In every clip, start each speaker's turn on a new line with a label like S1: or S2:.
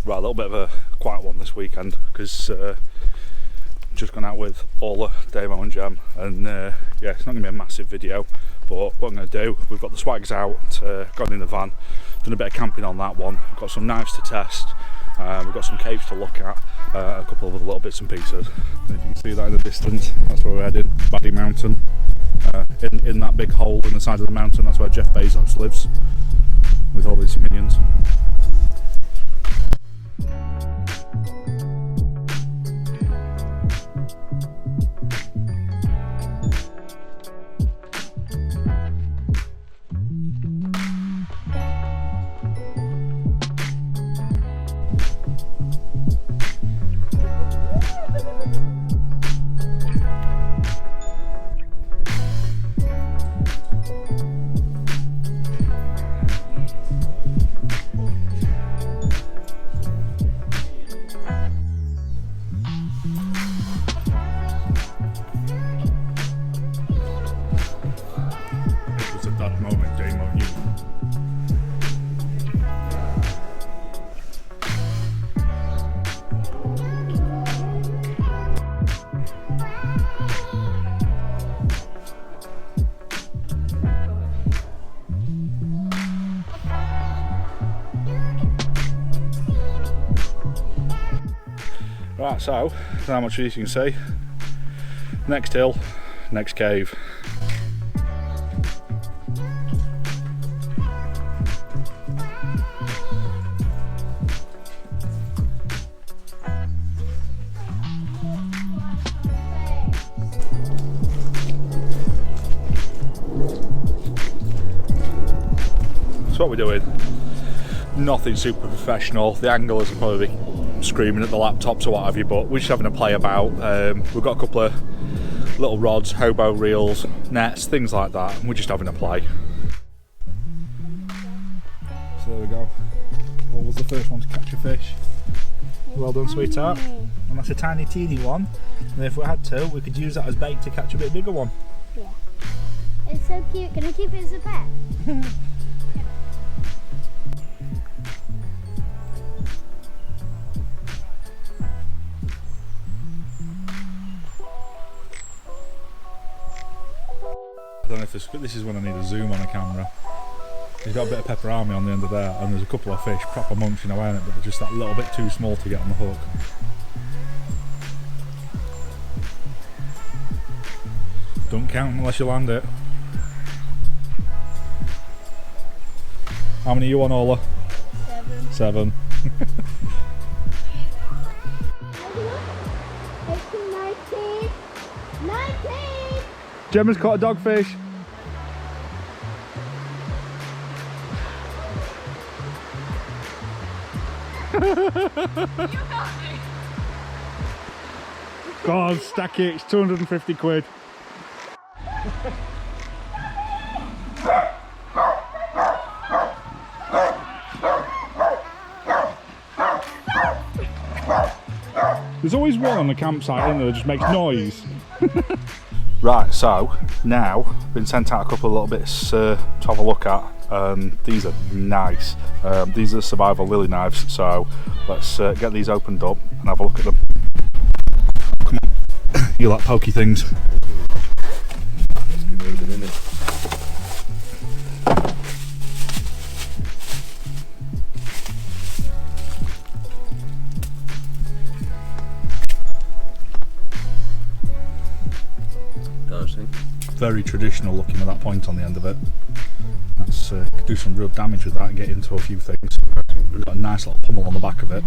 S1: Right, a little bit of a quiet one this weekend because just gone out with Ola, Damo and Jem, and yeah, it's not going to be a massive video, but what I'm going to do, we've got the swags out, gone in the van, done a bit of camping on that one, we've got some knives to test, we've got some caves to look at, a couple of other little bits and pieces. And if you can see that in the distance, that's where we're heading, Baddy Mountain. In that big hole in the side of the mountain, that's where Jeff Bezos lives, with all his minions. Right, so how much as you can see, next hill, next cave. So what we're doing, nothing super professional. The anglers will probably be screaming at the laptops or what have you, but we're just having a play about. We've got a couple of little rods, Hobo reels, nets, things like that, and we're just having a play. So there we go. What was the first one to catch a fish? Well done, sweetheart. And that's a tiny teeny one, and if we had to, we could use that as bait to catch a bit bigger one.
S2: Yeah. It's so cute. Can I keep it as a pet?
S1: I don't know if this is when I need a zoom on a camera. He's got a bit of pepperami on the end of there, and there's a couple of fish proper munching away on it, but they're just that little bit too small to get on the hook. Don't count unless you land it. How many are you on, Ola?
S2: 7.
S1: 7.
S2: 18, 19, 19!
S1: Gemma's caught a dogfish. Go on, stack it, it's 250 quid. There's always one on the campsite, isn't there, that just makes noise. Right, so now been sent out a couple of little bits to have a look at. These are nice. These are survival Lilly knives, so let's get these opened up and have a look at them. Come on, you like pokey things. Very traditional looking at that point on the end of it. That's could do some real damage with that and get into a few things. We've got a nice little pummel on the back of it.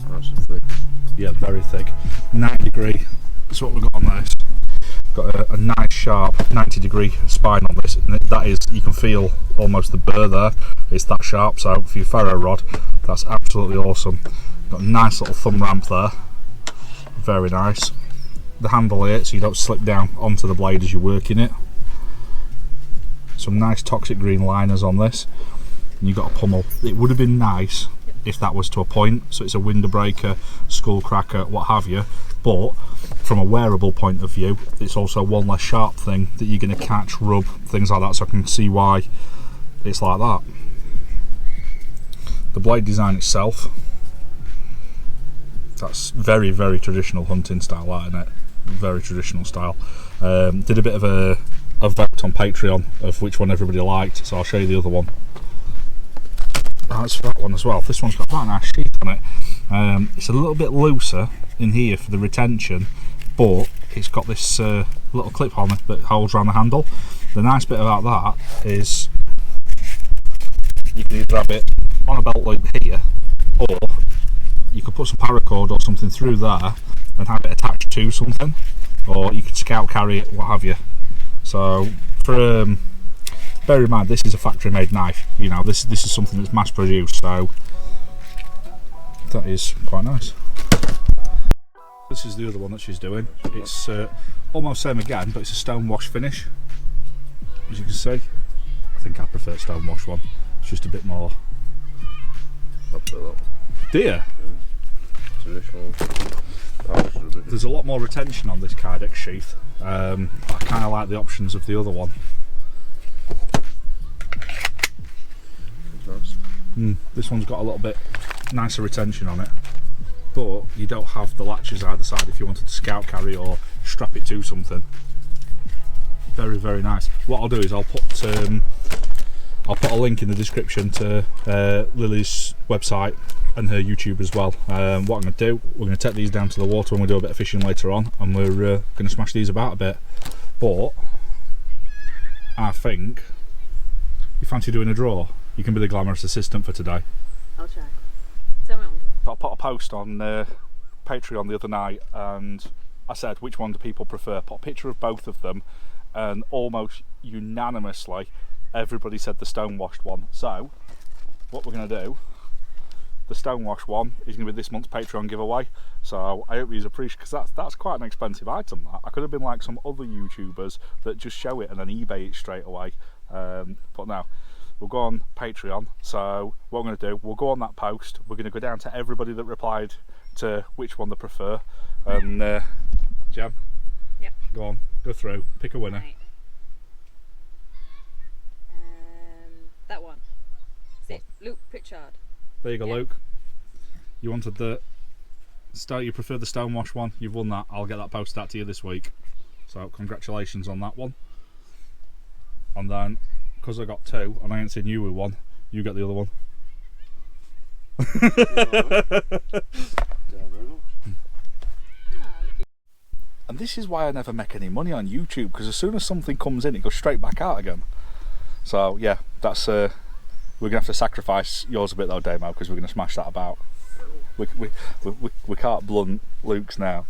S3: That's thick.
S1: Yeah, very thick. 90 degree. That's what we've got on this. Got a nice sharp 90 degree spine on this, and that is, you can feel almost the burr there. It's that sharp, so for your ferro rod, that's absolutely awesome. Got a nice little thumb ramp there, very nice. The handle here, so you don't slip down onto the blade as you're working it. Some nice toxic green liners on this, and you've got a pummel. It would have been nice if that was to a point, so it's a window breaker, skull cracker, what have you, but from a wearable point of view, it's also one less sharp thing that you're going to catch, rub, things like that, so I can see why it's like that. The blade design itself, that's very, very traditional hunting style, that, isn't it? Very traditional style. Did a bit of a vote on Patreon of which one everybody liked, so I'll show you the other one. That's that one as well. This one's got quite a nice sheath on it. It's a little bit looser in here for the retention, but it's got this little clip on it that holds around the handle. The nice bit about that is you can either have it on a belt loop here, or you could put some paracord or something through there and have it attached to something, or you could scout carry it, what have you. So for bear in mind, this is a factory made knife, you know, this is something that's mass produced, so that is quite nice. This is the other one that she's doing. It's almost same again, but it's a stone wash finish, as you can see. I think I prefer stone wash one. It's just a bit more.
S3: I prefer that one.
S1: Do you?
S3: Traditional.
S1: There's a lot more retention on this Kydex sheath. I kind of like the options of the other one.
S3: Nice.
S1: This one's got a little bit nicer retention on it, but you don't have the latches either side if you wanted to scout carry or strap it to something. Very, very nice. What I'll do is I'll put a link in the description to Lily's website and her YouTube as well. What I'm going to do, we're going to take these down to the water when we do a bit of fishing later on, and we're going to smash these about a bit. But I think you fancy doing a draw? You can be the glamorous assistant for today.
S4: I'll try. Tell me what I'm doing.
S1: I put a post on Patreon the other night, and I said which one do people prefer. Put a picture of both of them, and almost unanimously everybody said the stonewashed one. So what we're going to do, the stonewashed one is going to be this month's Patreon giveaway, so I hope you appreciate, because that's quite an expensive item. That I could have been like some other YouTubers that just show it and then eBay it straight away, but no, we'll go on Patreon. So what I'm going to do, we'll go on that post, we're going to go down to everybody that replied to which one they prefer, and Jam,
S4: yep,
S1: go on, go through, pick a winner.
S4: Right. That one. Is it Luke Pritchard?
S1: There you go,
S4: Yeah.
S1: Luke. You wanted the you prefer the stonewash one. You've won that. I'll get that posted out to you this week. So congratulations on that one. And then, because I got two and I ain't seen you with one, you get the other one. And this is why I never make any money on YouTube, because as soon as something comes in, it goes straight back out again. So yeah, that's we're gonna have to sacrifice yours a bit though, Damo, because we're gonna smash that about. We can't blunt Luke's now.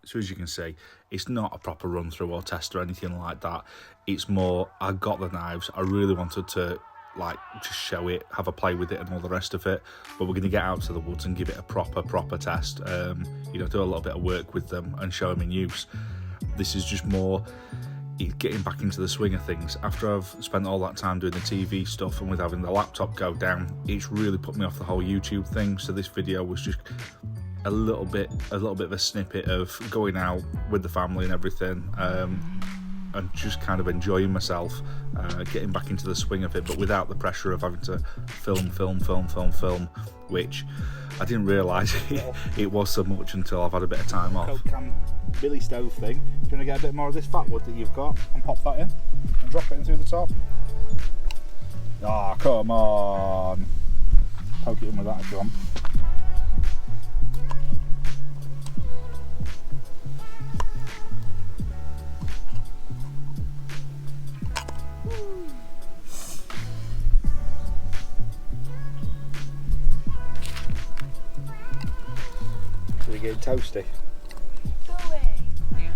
S1: So as you can see, it's not a proper run through or test or anything like that. It's more, I got the knives, I really wanted to like just show it, have a play with it and all the rest of it, but we're going to get out to the woods and give it a proper test, you know, do a little bit of work with them and show them in use. This is just more getting back into the swing of things. After I've spent all that time doing the TV stuff and with having the laptop go down, it's really put me off the whole YouTube thing. So this video was just a little bit of a snippet of going out with the family and everything, and just kind of enjoying myself, getting back into the swing of it, but without the pressure of having to film, which I didn't realise it was so much until I've had a bit of time off. Coke can billy stove thing. Do you want to get a bit more of this fat wood that you've got and pop that in and drop it in through the top? Ah, oh, come on. Poke it in with that if you want. So you're getting toasty.
S4: Yeah.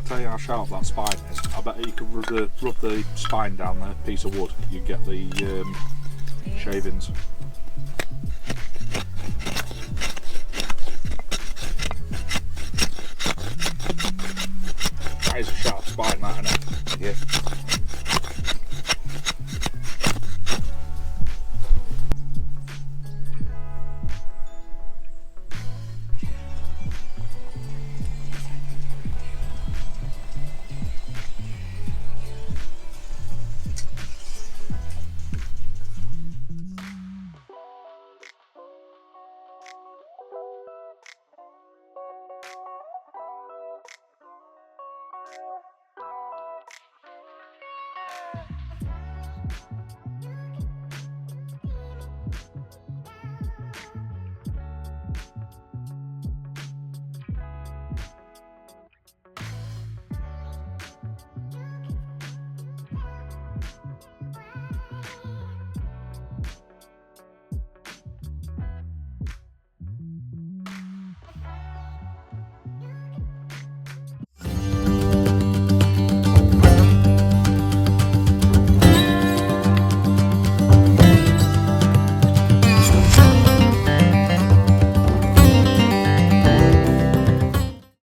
S1: tell you how sharp that spine is. I bet you could rub the spine down the piece of wood, you get the shavings. That is a sharp spine, that, isn't it?
S3: Yeah.